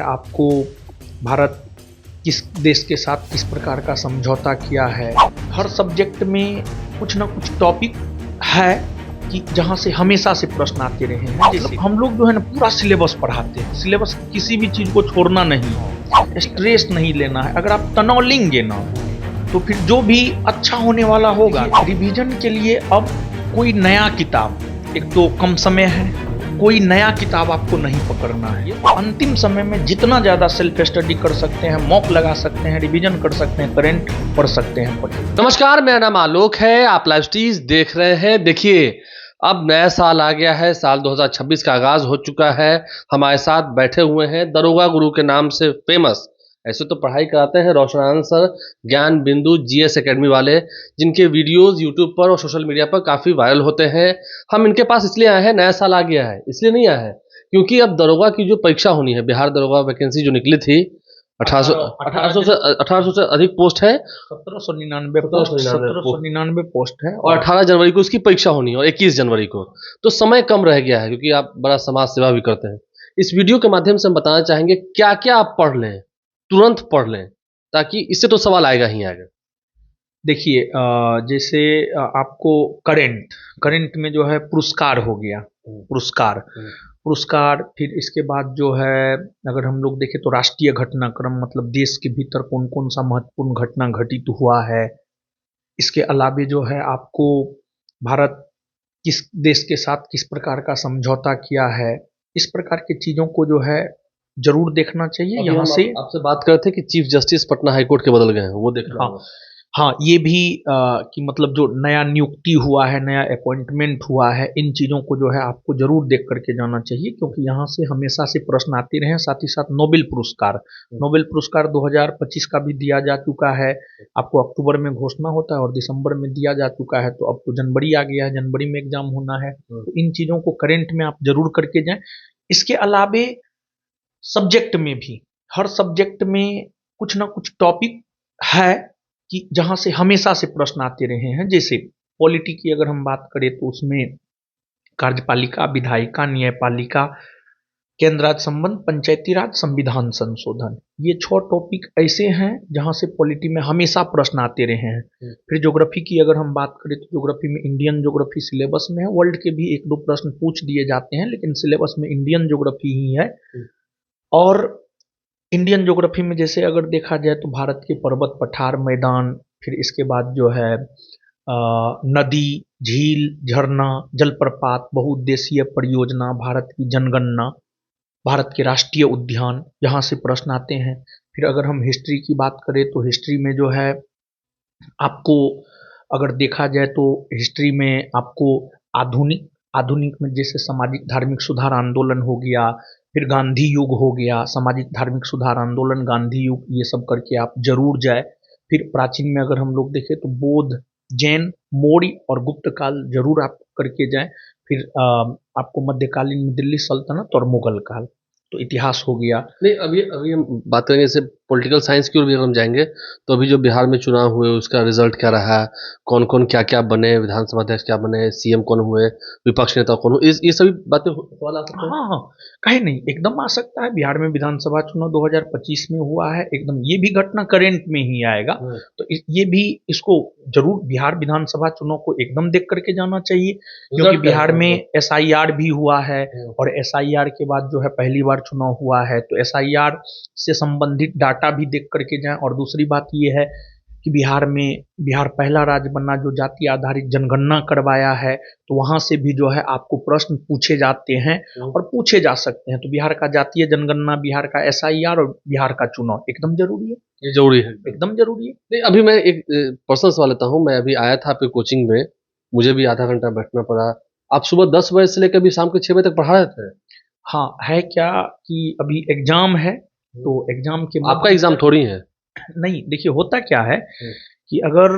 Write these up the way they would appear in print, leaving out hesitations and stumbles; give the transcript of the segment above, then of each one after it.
है आपको भारत किस देश के साथ किस प्रकार का समझौता किया है। हर सब्जेक्ट में कुछ ना कुछ टॉपिक है कि जहाँ से हमेशा से प्रश्न आते रहे हैं। जैसे हम लोग जो है ना पूरा सिलेबस पढ़ाते हैं, सिलेबस किसी भी चीज़ को छोड़ना नहीं है, स्ट्रेस नहीं लेना है। अगर आप तनाव लेंगे ना तो फिर जो भी अच्छा होने वाला होगा। रिवीजन के लिए अब कोई नया किताब, एक तो कम समय है, कोई नया किताब आपको नहीं पकड़ना है। अंतिम समय में जितना ज़्यादा सेल्फ स्टडी कर सकते हैं, मॉक लगा सकते हैं, रिवीजन कर सकते हैं, करंट पढ़ सकते हैं, पढ़िए। नमस्कार, मेरा नाम आलोक है। आप लाइव स्टीज देख रहे हैं। देखिए, अब नया साल आ गया है, साल 2026 का आगाज हो चुका है। हमारे साथ बैठे हुए हैं दरोगा गुरु के नाम से फेमस, ऐसे तो पढ़ाई कराते हैं, रोशन सर, ज्ञान बिंदु जीएस एकेडमी वाले, जिनके वीडियोस यूट्यूब पर और सोशल मीडिया पर काफ़ी वायरल होते हैं। हम इनके पास इसलिए आए हैं, नया साल आ गया है इसलिए नहीं आए हैं, क्योंकि अब दरोगा की जो परीक्षा होनी है, बिहार दरोगा वैकेंसी जो निकली थी, 1800 से अधिक पोस्ट है, 1799 पोस्ट है और 18 जनवरी को उसकी परीक्षा होनी है और 21 जनवरी को। तो समय कम रह गया है, क्योंकि आप बड़ा समाज सेवा भी करते हैं। इस वीडियो के माध्यम से हम बताना चाहेंगे क्या क्या आप पढ़ लें, तुरंत पढ़ लें, ताकि इससे तो सवाल आएगा ही आएगा। देखिए, जैसे आपको करंट में जो है पुरस्कार हो गया, पुरस्कार। फिर इसके बाद जो है अगर हम लोग देखें तो राष्ट्रीय घटनाक्रम, मतलब देश के भीतर कौन कौन सा महत्वपूर्ण घटना घटित हुआ है। इसके अलावे जो है आपको भारत किस देश के साथ किस प्रकार का समझौता किया है, इस प्रकार की चीज़ों को जो है जरूर देखना चाहिए। यहाँ से आपसे बात कर रहे थे कि चीफ जस्टिस पटना हाईकोर्ट के बदल गए हैं, वो देखना। हाँ, ये भी कि मतलब जो नया नियुक्ति हुआ है, नया अपॉइंटमेंट हुआ है, इन चीज़ों को जो है आपको जरूर देख करके जाना चाहिए, क्योंकि यहाँ से हमेशा से प्रश्न आते रहे। साथ ही साथ नोबेल पुरस्कार 2025 का भी दिया जा चुका है। आपको अक्टूबर में घोषणा होता है और दिसंबर में दिया जा चुका है, तो अब तो जनवरी आ गया है, जनवरी में एग्जाम होना है। तो इन चीज़ों को करेंट में आप जरूर करके जाएं। इसके अलावे सब्जेक्ट में भी, हर सब्जेक्ट में कुछ ना कुछ टॉपिक है कि जहां से हमेशा से प्रश्न आते रहे हैं। जैसे पॉलिटी की अगर हम बात करें तो उसमें कार्यपालिका, विधायिका, न्यायपालिका, केंद्र राज संबंध, पंचायती राज, संविधान संशोधन, ये 6 टॉपिक ऐसे हैं जहां से पॉलिटी में हमेशा प्रश्न आते रहे हैं। फिर ज्योग्राफी की अगर हम बात करें तो ज्योग्राफी में इंडियन ज्योग्राफी सिलेबस में है। वर्ल्ड के भी 1-2 प्रश्न पूछ दिए जाते हैं, लेकिन सिलेबस में इंडियन ज्योग्राफी ही है। और इंडियन ज्योग्राफी में जैसे अगर देखा जाए तो भारत के पर्वत, पठार, मैदान, फिर इसके बाद जो है नदी, झील, झरना, जलप्रपात, बहुउद्देशीय परियोजना, भारत की जनगणना, भारत के राष्ट्रीय उद्यान, यहाँ से प्रश्न आते हैं। फिर अगर हम हिस्ट्री की बात करें तो हिस्ट्री में जो है आपको अगर देखा जाए तो हिस्ट्री में आपको आधुनिक में जैसे सामाजिक धार्मिक सुधार आंदोलन हो गया, फिर गांधी युग हो गया, सामाजिक धार्मिक सुधार आंदोलन, गांधी युग, ये सब करके आप जरूर जाए। फिर प्राचीन में अगर हम लोग देखें तो बौद्ध, जैन, मौर्य और गुप्त काल जरूर आप करके जाएं। फिर आपको मध्यकालीन में दिल्ली सल्तनत और मुगल काल, तो इतिहास हो गया। नहीं, अभी हम बात करेंगे, जैसे पॉलिटिकल साइंस की ओर भी हम जाएंगे, तो अभी जो बिहार में चुनाव हुए उसका रिजल्ट क्या रहा, कौन कौन क्या क्या बने, विधानसभा अध्यक्ष क्या बने, सीएम कौन हुए, विपक्ष नेता कौन हुए, ये सभी बातें सवाल आ सकते हैं। हाँ, कहे नहीं, एकदम आ सकता है। बिहार में विधानसभा चुनाव 2025 में हुआ है, एकदम ये भी घटना करंट में ही आएगा। तो ये भी, इसको जरूर बिहार विधानसभा चुनाव को एकदम देख करके जाना चाहिए, क्योंकि बिहार में एसआईआर भी हुआ है और एसआईआर के बाद जो है पहली बार चुनाव हुआ है, तो एसआईआर से संबंधित डाटा भी देख करके जाएं। और दूसरी बात ये है कि बिहार पहला राज्य बना जो जाति आधारित जनगणना करवाया है, तो वहां से भी जो है आपको प्रश्न पूछे जाते हैं और पूछे जा सकते हैं। तो बिहार का जातीय जनगणना, बिहार का एसआईआर और बिहार का चुनाव एकदम जरूरी है। ये जरूरी है, एकदम जरूरी है। नहीं, अभी मैं एक पर्सनल सवाल लेता हूँ। मैं अभी आया था आपके कोचिंग में, मुझे भी आधा घंटा बैठना पड़ा। आप सुबह 10 बजे से लेकर अभी शाम के 6 बजे तक पढ़ा रहे थे। हाँ, है क्या कि अभी एग्जाम है, तो एग्जाम के आपका एग्जाम थोड़ी है। नहीं, देखिए होता क्या है कि अगर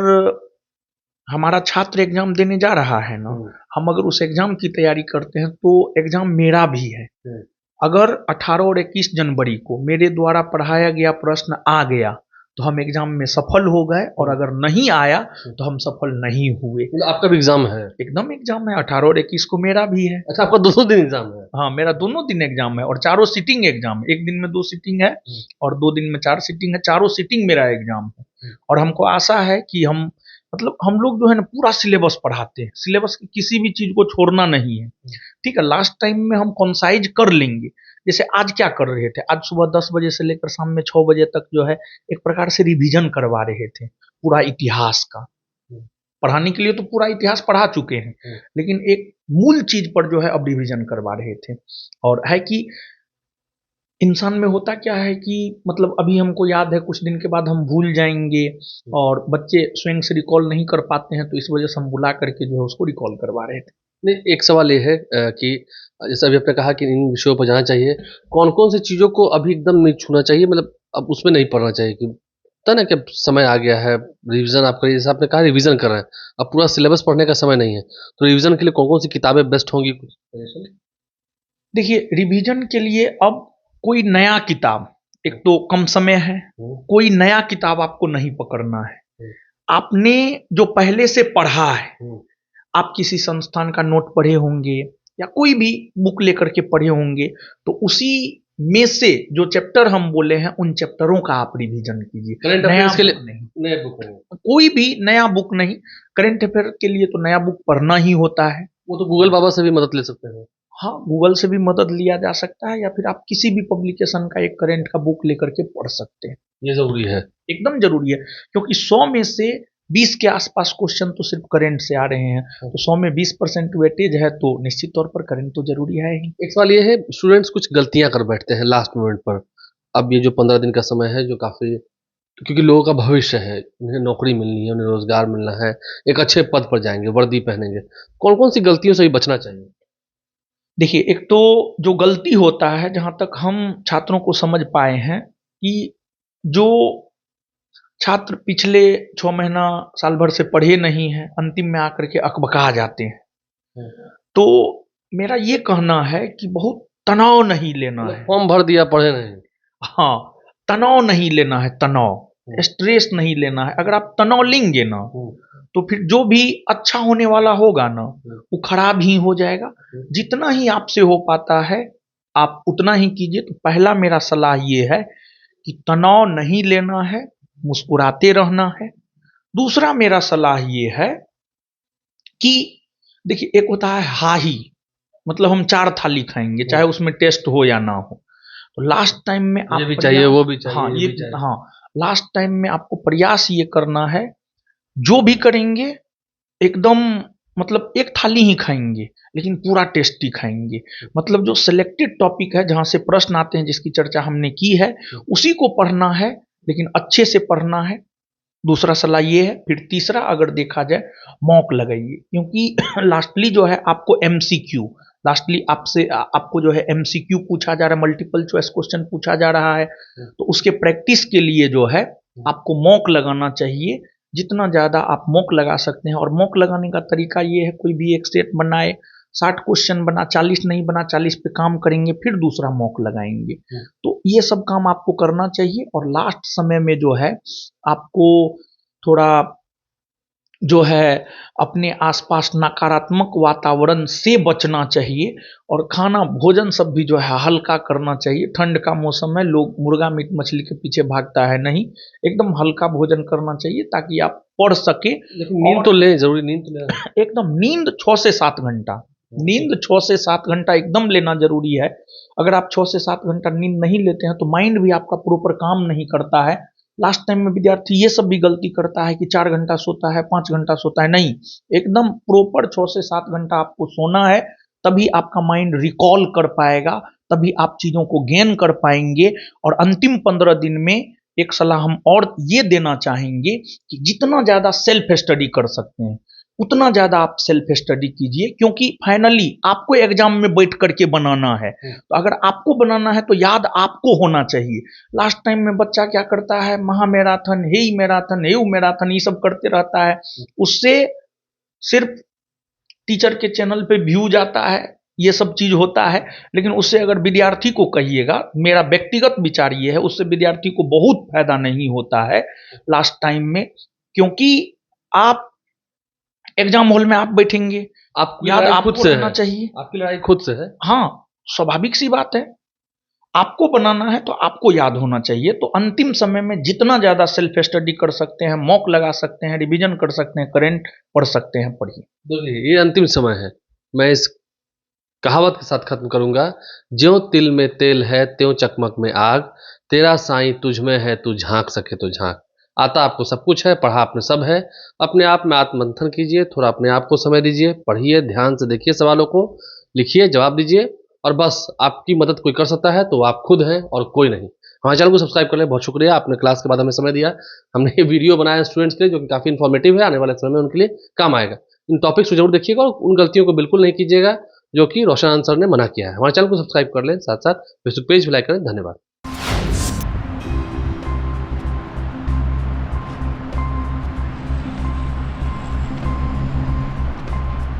हमारा छात्र एग्जाम देने जा रहा है ना, हम अगर उस एग्जाम की तैयारी करते हैं तो एग्जाम मेरा भी है। अगर 18 और 21 जनवरी को मेरे द्वारा पढ़ाया गया प्रश्न आ गया तो हम एग्जाम में सफल हो गए, और अगर नहीं आया तो हम सफल नहीं हुए। मतलब आपका भी एग्जाम है? एकदम एग्जाम है, 18 और 21 को मेरा भी है। अच्छा, आपका दोनों दिन एग्जाम है? हाँ, मेरा दोनों दिन एग्जाम है, और चारों सीटिंग एग्जाम है। एक दिन में 2 सीटिंग है और 2 दिन में 4 सीटिंग है। चारों सीटिंग मेरा एग्जाम है। और हमको आशा है कि हम लोग जो है ना पूरा सिलेबस पढ़ाते हैं। सिलेबस की किसी भी चीज को छोड़ना नहीं है, ठीक है। लास्ट टाइम में हम कॉन्साइज कर लेंगे। जैसे आज क्या कर रहे थे, आज सुबह 10 बजे से लेकर शाम में 6 बजे तक जो है एक प्रकार से रिवीजन करवा रहे थे पूरा इतिहास का। पढ़ाने के लिए तो पूरा इतिहास पढ़ा चुके हैं, लेकिन एक मूल चीज पर जो है अब रिवीजन करवा रहे थे। और है कि इंसान में होता क्या है कि मतलब अभी हमको याद है, कुछ दिन के बाद हम भूल जाएंगे, और बच्चे स्वयं से रिकॉल नहीं कर पाते हैं, तो इस वजह से हम बुला करके जो है उसको रिकॉल करवा रहे थे। नहीं, एक सवाल ये है कि जैसे अभी आपने कहा कि इन विषयों पर जाना चाहिए, कौन-कौन सी चीज़ों को अभी एकदम नहीं छूना चाहिए, मतलब अब उसमें नहीं पढ़ना चाहिए कि होता है ना कि अब समय आ गया है, रिवीजन आप करिए, जैसे आपने कहा रिवीजन कर रहे हैं, अब पूरा सिलेबस पढ़ने का समय नहीं है, तो रिवीजन के लिए कौन-कौन सी किताबें बेस्ट होंगी? कुछ सजेशन? देखिए, रिवीजन के लिए अब कोई नया किताब, एक तो कम समय है, कोई नया किताब आपको नहीं पकड़ना है। आपने जो पहले से पढ़ा है, आप किसी संस्थान का नोट पढ़े होंगे या कोई भी बुक लेकर के पढ़े होंगे, तो उसी में से जो चैप्टर हम बोले हैं उन चैप्टरों का आप रिवीजन कीजिए। करंट नया अफेयर्स के लिए बुक नहीं, नए बुक होंगे, कोई भी नया बुक नहीं। करंट अफेयर के लिए तो नया बुक पढ़ना ही होता है। वो तो गूगल बाबा से भी मदद ले सकते हैं। हाँ, गूगल से भी मदद लिया जा सकता है, या फिर आप किसी भी पब्लिकेशन का एक करंट का बुक लेकर के पढ़ सकते हैं। ये ज़रूरी है। एकदम जरूरी है, क्योंकि 100 में से 20 के आसपास क्वेश्चन तो सिर्फ करंट से आ रहे हैं, तो 100 में 20% वेटेज है, तो निश्चित तौर पर करंट तो जरूरी है ही। एक सवाल ये है, स्टूडेंट्स कुछ गलतियाँ कर बैठते हैं लास्ट मोमेंट पर। अब ये जो 15 दिन का समय है जो काफ़ी, क्योंकि लोगों का भविष्य है, उन्हें नौकरी मिलनी है, उन्हें रोज़गार मिलना है, एक अच्छे पद पर जाएँगे, वर्दी पहनेंगे। कौन-कौन सी गलतियों से भी बचना चाहिए? देखिए, एक तो जो गलती होता है, जहां तक हम छात्रों को समझ पाए हैं, कि जो छात्र पिछले 6 महीना साल भर से पढ़े नहीं हैं, अंतिम में आकर के अकबका जाते हैं। तो मेरा ये कहना है कि बहुत तनाव नहीं लेना है। फॉर्म भर दिया, पढ़े नहीं। हाँ, तनाव नहीं लेना है, तनाव, स्ट्रेस नहीं लेना है। अगर आप तनाव लेंगे ना, तो फिर जो भी अच्छा होने वाला होगा ना, वो खराब ही हो जाएगा। जितना ही आपसे हो पाता है आप उतना ही कीजिए। तो पहला मेरा सलाह ये है कि तनाव नहीं लेना है, मुस्कुराते रहना है। दूसरा मेरा सलाह ये है कि देखिए, एक होता है हाही, मतलब हम 4 थाली खाएंगे, चाहे उसमें टेस्ट हो या ना हो। तो लास्ट टाइम में ये आप भी चाहिए, वो भी चाहिए, हाँ ये ये भी चाहिए। हाँ, लास्ट टाइम में आपको प्रयास ये करना है, जो भी करेंगे एकदम, मतलब एक थाली ही खाएंगे, लेकिन पूरा टेस्टी खाएंगे। मतलब जो सिलेक्टेड टॉपिक है, जहां से प्रश्न आते हैं, जिसकी चर्चा हमने की है, उसी को पढ़ना है, लेकिन अच्छे से पढ़ना है। दूसरा सलाह ये है। फिर तीसरा, अगर देखा जाए, मॉक लगाइए, क्योंकि लास्टली जो है आपको एमसीक्यू, लास्टली आपको जो है एमसीक्यू पूछा जा रहा है, मल्टीपल चॉइस क्वेश्चन पूछा जा रहा है। तो उसके प्रैक्टिस के लिए जो है आपको मॉक लगाना चाहिए। जितना ज़्यादा आप मॉक लगा सकते हैं, और मॉक लगाने का तरीका ये है, कोई भी एक सेट बनाए, 60 क्वेश्चन बना, 40 नहीं बना, 40 पे काम करेंगे, फिर दूसरा मॉक लगाएंगे। तो ये सब काम आपको करना चाहिए। और लास्ट समय में जो है आपको थोड़ा जो है अपने आसपास नकारात्मक वातावरण से बचना चाहिए, और खाना भोजन सब भी जो है हल्का करना चाहिए। ठंड का मौसम है, लोग मुर्गा मीट मछली के पीछे भागता है, नहीं, एकदम हल्का भोजन करना चाहिए, ताकि आप पढ़ सके। लेकिन नींद तो लें, ज़रूरी नींद तो लें। एकदम नींद 6 से 7 घंटा, नींद 6 से 7 घंटा एकदम लेना जरूरी है। अगर आप 6 से 7 घंटा नींद नहीं लेते हैं, तो माइंड भी आपका प्रॉपर काम नहीं करता है। लास्ट टाइम में विद्यार्थी ये सब भी गलती करता है कि 4 घंटा सोता है, 5 घंटा सोता है। नहीं, एकदम प्रॉपर 6 से 7 घंटा आपको सोना है, तभी आपका माइंड रिकॉल कर पाएगा, तभी आप चीजों को गेन कर पाएंगे। और अंतिम 15 दिन में एक सलाह हम और ये देना चाहेंगे कि जितना ज्यादा सेल्फ स्टडी कर सकते हैं, उतना ज्यादा आप सेल्फ स्टडी कीजिए, क्योंकि फाइनली आपको एग्जाम में बैठ करके बनाना है। तो अगर आपको बनाना है, तो याद आपको होना चाहिए। लास्ट टाइम में बच्चा क्या करता है, महा मैराथन, हे मैराथन, हे मैराथन, ये सब करते रहता है। उससे सिर्फ टीचर के चैनल पे व्यू जाता है, ये सब चीज होता है। लेकिन उससे अगर विद्यार्थी को कहिएगा, मेरा व्यक्तिगत विचार ये है, उससे विद्यार्थी को बहुत फायदा नहीं होता है लास्ट टाइम में, क्योंकि आप एग्जाम हॉल में आप बैठेंगे, आपकी याद लड़ाई आपको खुद से रहना है, चाहिए। आपकी लड़ाई खुद से है। हाँ, स्वाभाविक सी बात है, आपको बनाना है तो आपको याद होना चाहिए। तो अंतिम समय में जितना ज्यादा सेल्फ स्टडी कर सकते हैं, मॉक लगा सकते हैं, रिवीजन कर सकते हैं, करंट पढ़ सकते हैं, पढ़िए। देखिए ये अंतिम समय है, मैं इस कहावत के साथ खत्म करूंगा, ज्यों तिल में तेल है त्यों चकमक में आग, तेरा साईं तुझ में है तू झांक सके तो झांक। आता आपको सब कुछ है, पढ़ा आपने सब है, अपने आप में आत्ममंथन कीजिए, थोड़ा अपने आप को समय दीजिए, पढ़िए, ध्यान से देखिए सवालों को, लिखिए, जवाब दीजिए, और बस आपकी मदद कोई कर सकता है तो आप खुद हैं और कोई नहीं। हमारे चैनल को सब्सक्राइब कर लें। बहुत शुक्रिया, आपने क्लास के बाद हमें समय दिया। हमने ये वीडियो बनाया स्टूडेंट्स के लिए जो कि काफ़ी इन्फॉर्मेटिव है, आने वाले समय में उनके लिए काम आएगा। इन टॉपिक्स को जरूर देखिएगा और उन गलतियों को बिल्कुल नहीं कीजिएगा जो कि रोशन आंसर ने मना किया है। हमारे चैनल को सब्सक्राइब कर लें, साथ साथ फेसबुक पेज भी लाइक करें। धन्यवाद।